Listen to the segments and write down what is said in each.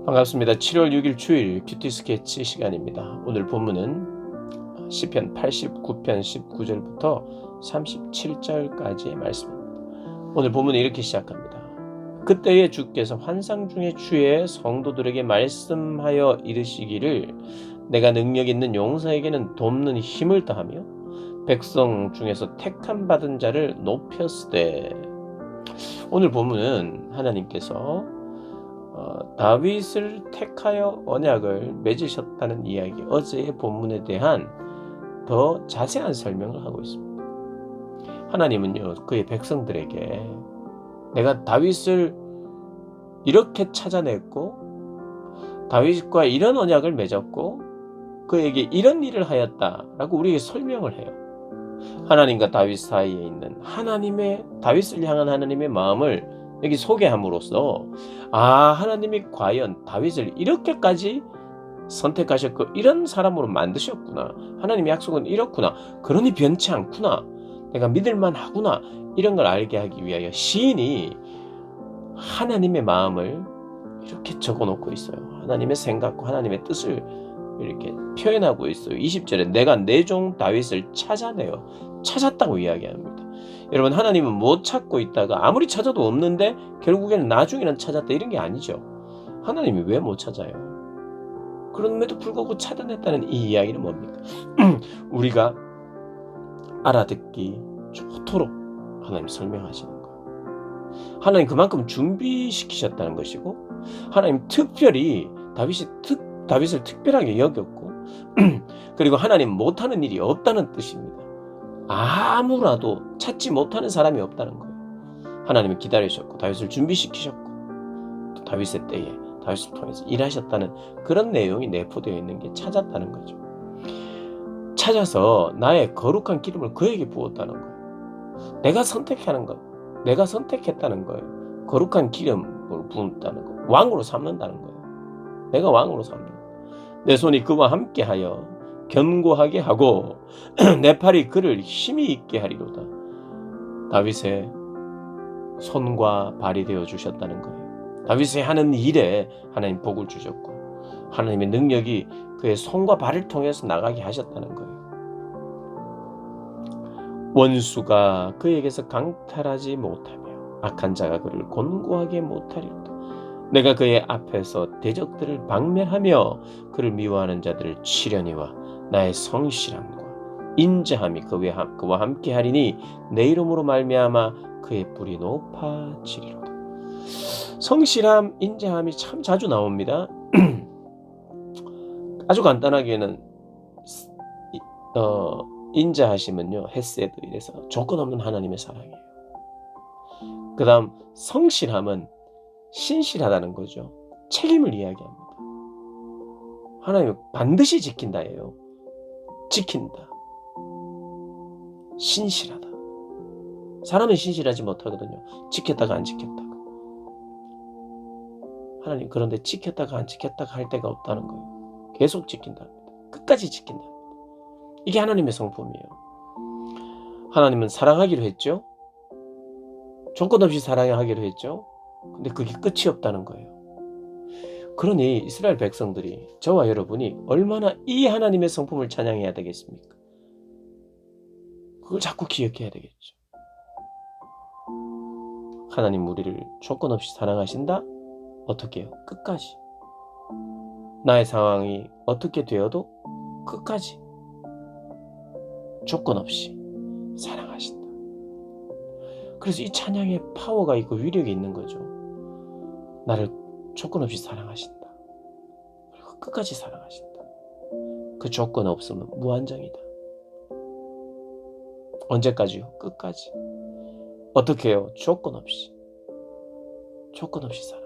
반갑습니다. 7월 6일 주일 큐티 스케치 시간입니다. 오늘 본문은 시편 89편 19절부터 37절까지의 말씀입니다. 오늘 본문은 이렇게 시작합니다. 그때에 주께서 환상 중에 주의 성도들에게 말씀하여 이르시기를 내가 능력 있는 용사에게는 돕는 힘을 더하며 백성 중에서 택함 받은 자를 높였으되. 오늘 본문은 하나님께서 다윗을 택하여 언약을 맺으셨다는 이야기, 어제의 본문에 대한 더 자세한 설명을 하고 있습니다. 하나님은요, 그의 백성들에게 내가 다윗을 이렇게 찾아냈고 다윗과 이런 언약을 맺었고 그에게 이런 일을 하였다라고 우리에게 설명을 해요. 하나님과 다윗 사이에 있는 다윗을 향한 하나님의 마음을 여기 소개함으로써 하나님이 과연 다윗을 이렇게까지 선택하셨고 이런 사람으로 만드셨구나, 하나님의 약속은 이렇구나, 그러니 변치 않구나, 내가 믿을만 하구나, 이런 걸 알게 하기 위하여 시인이 하나님의 마음을 이렇게 적어놓고 있어요. 하나님의 생각과 하나님의 뜻을 이렇게 표현하고 있어요. 20절에 내가 내 종 다윗을 찾았다고 이야기합니다. 여러분, 하나님은 못 찾고 있다가 아무리 찾아도 없는데 결국에는 나중에는 찾았다, 이런 게 아니죠. 하나님이 왜 못 찾아요? 그럼에도 불구하고 찾아냈다는 이 이야기는 뭡니까? 우리가 알아듣기 좋도록 하나님 설명하시는 거예요. 하나님 그만큼 준비시키셨다는 것이고, 하나님 특별히 다윗을 특별하게 여겼고 그리고 하나님 못하는 일이 없다는 뜻입니다. 아무라도 찾지 못하는 사람이 없다는 거예요. 하나님이 기다리셨고 다윗을 준비시키셨고 또 다윗의 때에 다윗을 통해서 일하셨다는 그런 내용이 내포되어 있는 게 찾았다는 거죠. 찾아서 나의 거룩한 기름을 그에게 부었다는 거예요. 내가 선택했다는 거예요. 거룩한 기름을 부었다는 거예요. 왕으로 삼는다는 거예요. 내가 왕으로 삼는 거예요. 내 손이 그와 함께하여 견고하게 하고 내 팔이 그를 힘이 있게 하리로다. 다윗의 손과 발이 되어 주셨다는 거예요. 다윗이 하는 일에 하나님 복을 주셨고 하나님의 능력이 그의 손과 발을 통해서 나가게 하셨다는 거예요. 원수가 그에게서 강탈하지 못하며 악한 자가 그를 곤고하게 못하리로다. 내가 그의 앞에서 대적들을 박멸하며 그를 미워하는 자들을 치려니와 나의 성실함과 인자함이 그와 함께하리니 내 이름으로 말미암아 그의 뿔이 높아지리로다. 성실함, 인자함이 참 자주 나옵니다. 아주 간단하게는 인자하심은요, 헤세드, 이래서 조건 없는 하나님의 사랑이에요. 그 다음 성실함은 신실하다는 거죠. 책임을 이야기합니다. 하나님은 반드시 지킨다예요. 지킨다. 신실하다. 사람은 신실하지 못하거든요. 지켰다가 안 지켰다가. 하나님 그런데 지켰다가 안 지켰다가 할 때가 없다는 거예요. 계속 지킨답니다. 끝까지 지킨답니다. 이게 하나님의 성품이에요. 하나님은 사랑하기로 했죠. 조건 없이 사랑하기로 했죠. 근데 그게 끝이 없다는 거예요. 그러니 이스라엘 백성들이, 저와 여러분이 얼마나 이 하나님의 성품을 찬양해야 되겠습니까? 그걸 자꾸 기억해야 되겠죠. 하나님 우리를 조건 없이 사랑하신다? 어떻게 해요? 끝까지. 나의 상황이 어떻게 되어도 끝까지 조건 없이 사랑하신다. 그래서 이 찬양에 파워가 있고 위력이 있는 거죠. 나를 조건 없이 사랑하신다. 그리고 끝까지 사랑하신다. 그 조건 없으면 무한정이다. 언제까지요? 끝까지. 어떻게 해요? 조건 없이 사랑.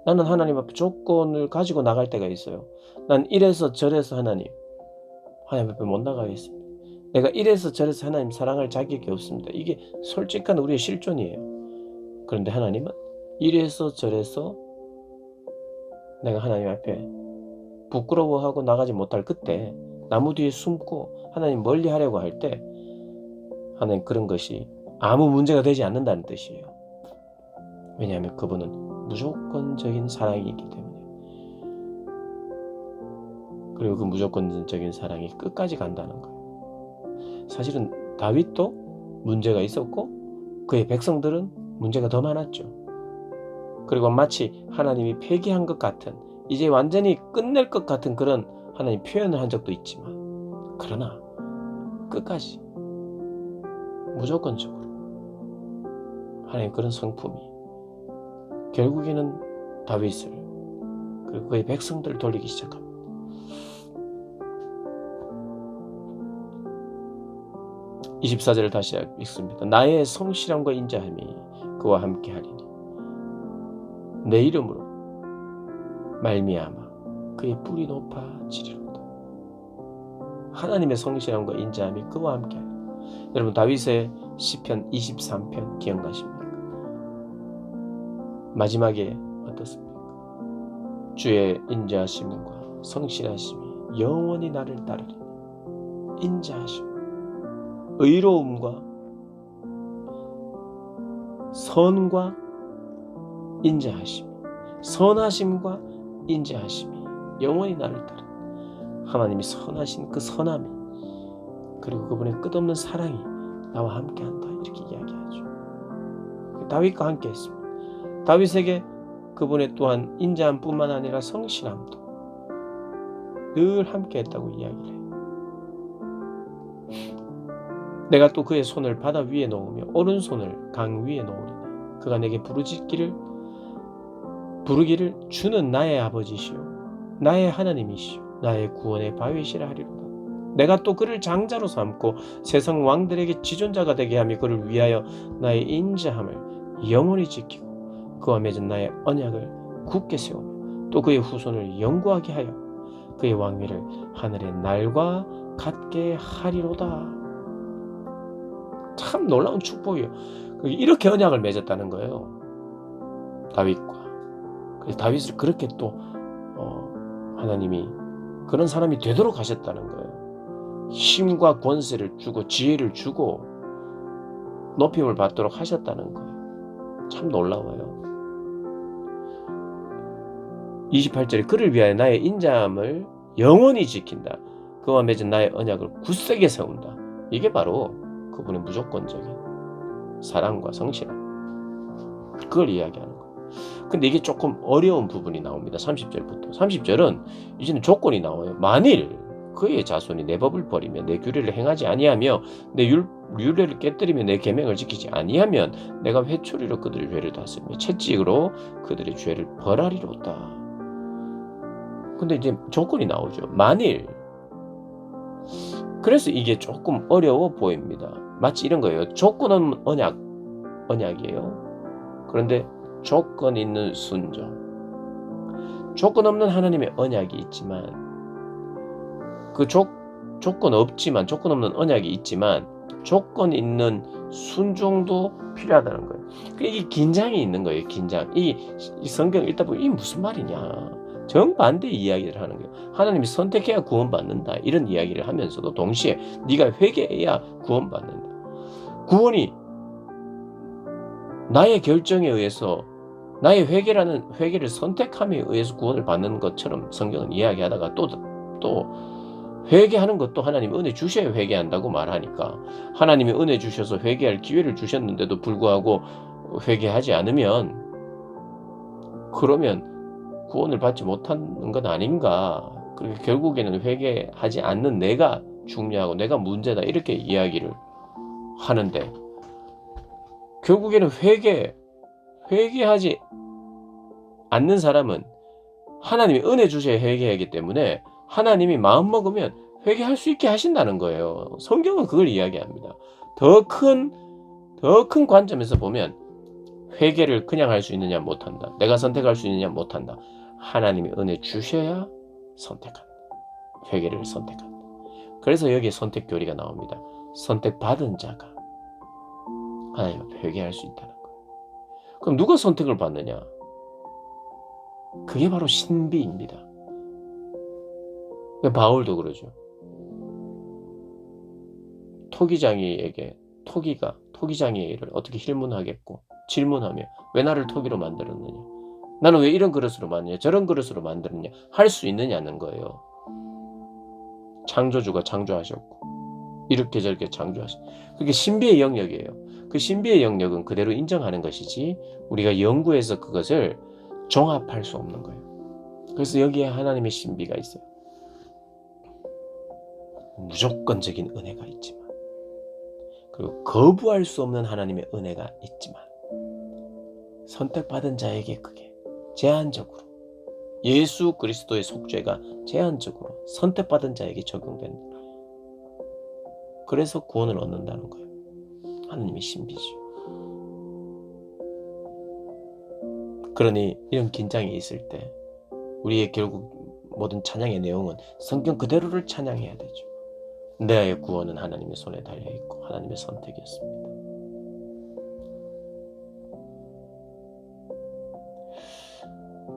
나는 하나님 앞에 조건을 가지고 나갈 때가 있어요. 난 이래서 저래서 하나님 앞에 못 나가겠습니다. 내가 이래서 저래서 하나님 사랑할 자격이 없습니다. 이게 솔직한 우리의 실존이에요. 그런데 하나님은 이래서 저래서 내가 하나님 앞에 부끄러워하고 나가지 못할 그때, 나무 뒤에 숨고 하나님 멀리 하려고 할 때 하나님 그런 것이 아무 문제가 되지 않는다는 뜻이에요. 왜냐하면 그분은 무조건적인 사랑이기 때문에 그리고 그 무조건적인 사랑이 끝까지 간다는 거예요. 사실은 다윗도 문제가 있었고 그의 백성들은 문제가 더 많았죠. 그리고 마치 하나님이 폐기한 것 같은, 이제 완전히 끝낼 것 같은 그런 하나님 표현을 한 적도 있지만, 그러나 끝까지 무조건적으로 하나님 그런 성품이 결국에는 다윗을 그리고 그의 백성들을 돌리기 시작합니다. 24절을 다시 읽습니다. 나의 성실함과 인자함이 그와 함께하리니 내 이름으로 말미암아 그의 뿔이 높아지리로다. 하나님의 성실함과 인자함이 그와 함께하리니. 여러분, 다윗의 시편 23편 기억나십니까? 마지막에 어떻습니까? 주의 인자하심과 성실하심이 영원히 나를 따르리니. 인자하심, 의로움과 선과 인자하심, 선하심과 인자하심이 영원히 나를 따르. 하나님이 선하신 그 선함이, 그리고 그분의 끝없는 사랑이 나와 함께한다, 이렇게 이야기하죠. 다윗과 함께했습니다. 다윗에게 그분의 또한 인자함뿐만 아니라 성실함도 늘 함께했다고 이야기를 해요. 내가 또 그의 손을 바다 위에 놓으며 오른손을 강 위에 놓으리니 그가 내게 부르기를 주는 나의 아버지시요 나의 하나님이시요 나의 구원의 바위시라 하리로다. 내가 또 그를 장자로 삼고 세상 왕들에게 지존자가 되게 하며 그를 위하여 나의 인자함을 영원히 지키고 그와 맺은 나의 언약을 굳게 세우며 또 그의 후손을 영구하게 하여 그의 왕위를 하늘의 날과 같게 하리로다. 참 놀라운 축복이에요. 이렇게 언약을 맺었다는 거예요, 다윗과. 그래서 다윗을 그렇게 또 하나님이 그런 사람이 되도록 하셨다는 거예요. 힘과 권세를 주고 지혜를 주고 높임을 받도록 하셨다는 거예요. 참 놀라워요. 28절에 그를 위하여 나의 인자함을 영원히 지킨다. 그와 맺은 나의 언약을 굳세게 세운다. 이게 바로 그분의 무조건적인 사랑과 성실함, 그걸 이야기하는 거예요. 근데 이게 조금 어려운 부분이 나옵니다. 30절부터. 30절은 이제는 조건이 나와요. 만일 그의 자손이 내 법을 버리며 내 규례를 행하지 아니하며 내 율례를 깨뜨리며 내 계명을 지키지 아니하면 내가 회초리로 그들의 죄를 다스리며 채찍으로 그들의 죄를 벌하리로다. 근데 이제 조건이 나오죠. 만일. 그래서 이게 조금 어려워 보입니다. 마치 이런 거예요. 조건 없는 언약이에요. 그런데 조건 있는 순종. 조건 없는 하나님의 언약이 있지만, 그 조건 없는 언약이 있지만 조건 있는 순종도 필요하다는 거예요. 이게 긴장이 있는 거예요. 긴장. 이 성경 읽다 보면 이게 무슨 말이냐, 정반대 이야기를 하는 거예요. 하나님이 선택해야 구원받는다, 이런 이야기를 하면서도 동시에 네가 회개해야 구원받는다. 구원이 나의 결정에 의해서, 나의 회개를 선택함에 의해서 구원을 받는 것처럼 성경은 이야기하다가 또 회개하는 것도 하나님이 은혜 주셔야 회개한다고 말하니까, 하나님이 은혜 주셔서 회개할 기회를 주셨는데도 불구하고 회개하지 않으면, 그러면 구원을 받지 못하는 건 아닌가. 그리고 결국에는 회개하지 않는 내가 중요하고 내가 문제다, 이렇게 이야기를 하는데, 결국에는 회개하지 않는 사람은 하나님이 은혜 주셔야 회개하기 때문에 하나님이 마음 먹으면 회개할 수 있게 하신다는 거예요. 성경은 그걸 이야기합니다. 더 큰 관점에서 보면 회개를 그냥 할 수 있느냐 못한다, 내가 선택할 수 있느냐 못한다. 하나님이 은혜 주셔야 선택한다. 회개를 선택한다. 그래서 여기에 선택 교리가 나옵니다. 선택받은 자가 하나님 앞에 회개할 수 있다는 거예요. 그럼 누가 선택을 받느냐? 그게 바로 신비입니다. 바울도 그러죠. 토기장이에게 토기장이를 어떻게 질문하겠고, 질문하며 왜 나를 토기로 만들었느냐, 나는 왜 이런 그릇으로 만드냐, 저런 그릇으로 만들었냐 할 수 있느냐는 거예요. 창조주가 창조하셨고 이렇게 저렇게 창조하셨고 그게 신비의 영역이에요. 그 신비의 영역은 그대로 인정하는 것이지 우리가 연구해서 그것을 종합할 수 없는 거예요. 그래서 여기에 하나님의 신비가 있어요. 무조건적인 은혜가 있지만 그리고 거부할 수 없는 하나님의 은혜가 있지만 선택받은 자에게 그게 제한적으로 예수 그리스도의 속죄가 제한적으로 선택받은 자에게 적용된다. 그래서 구원을 얻는다는 거예요. 하나님의 신비죠. 그러니 이런 긴장이 있을 때 우리의 결국 모든 찬양의 내용은 성경 그대로를 찬양해야 되죠. 내 구원은 하나님의 손에 달려있고 하나님의 선택이었습니다.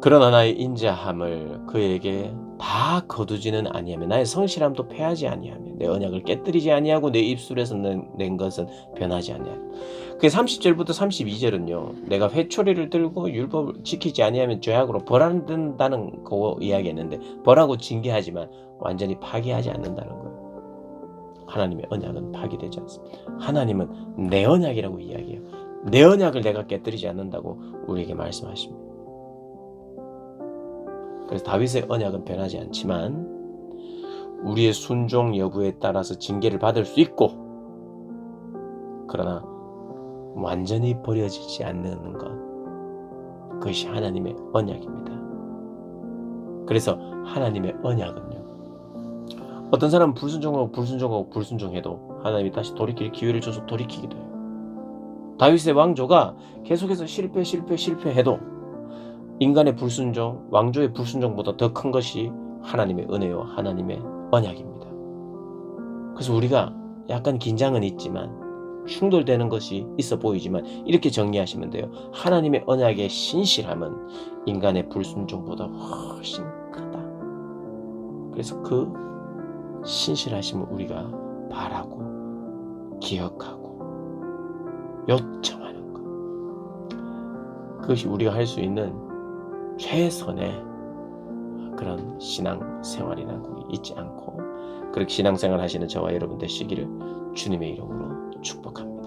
그러나 나의 인자함을 그에게 다 거두지는 아니하며 나의 성실함도 패하지 아니하며 내 언약을 깨뜨리지 아니하고 내 입술에서 낸 것은 변하지 아니하며. 그 30절부터 32절은요. 내가 회초리를 들고 율법을 지키지 아니하면 죄악으로 벌한다는 거 이야기했는데 벌하고 징계하지만 완전히 파기하지 않는다는 거예요. 하나님의 언약은 파기되지 않습니다. 하나님은 내 언약이라고 이야기해요. 내 언약을 내가 깨뜨리지 않는다고 우리에게 말씀하십니다. 그래서 다윗의 언약은 변하지 않지만 우리의 순종 여부에 따라서 징계를 받을 수 있고 그러나 완전히 버려지지 않는 것 그것이 하나님의 언약입니다. 그래서 하나님의 언약은요 어떤 사람은 불순종해도 하나님이 다시 돌이킬 기회를 줘서 돌이키기도 해요. 다윗의 왕조가 계속해서 실패해도 인간의 불순종, 왕조의 불순종보다 더 큰 것이 하나님의 은혜요, 하나님의 언약입니다. 그래서 우리가 약간 긴장은 있지만 충돌되는 것이 있어 보이지만 이렇게 정리하시면 돼요. 하나님의 언약의 신실함은 인간의 불순종보다 훨씬 크다. 그래서 그 신실하심을 우리가 바라고 기억하고 요청하는 것. 그것이 우리가 할 수 있는 최선의 그런 신앙생활이라고 잊지 않고 그렇게 신앙생활 하시는 저와 여러분 되시기를 주님의 이름으로 축복합니다.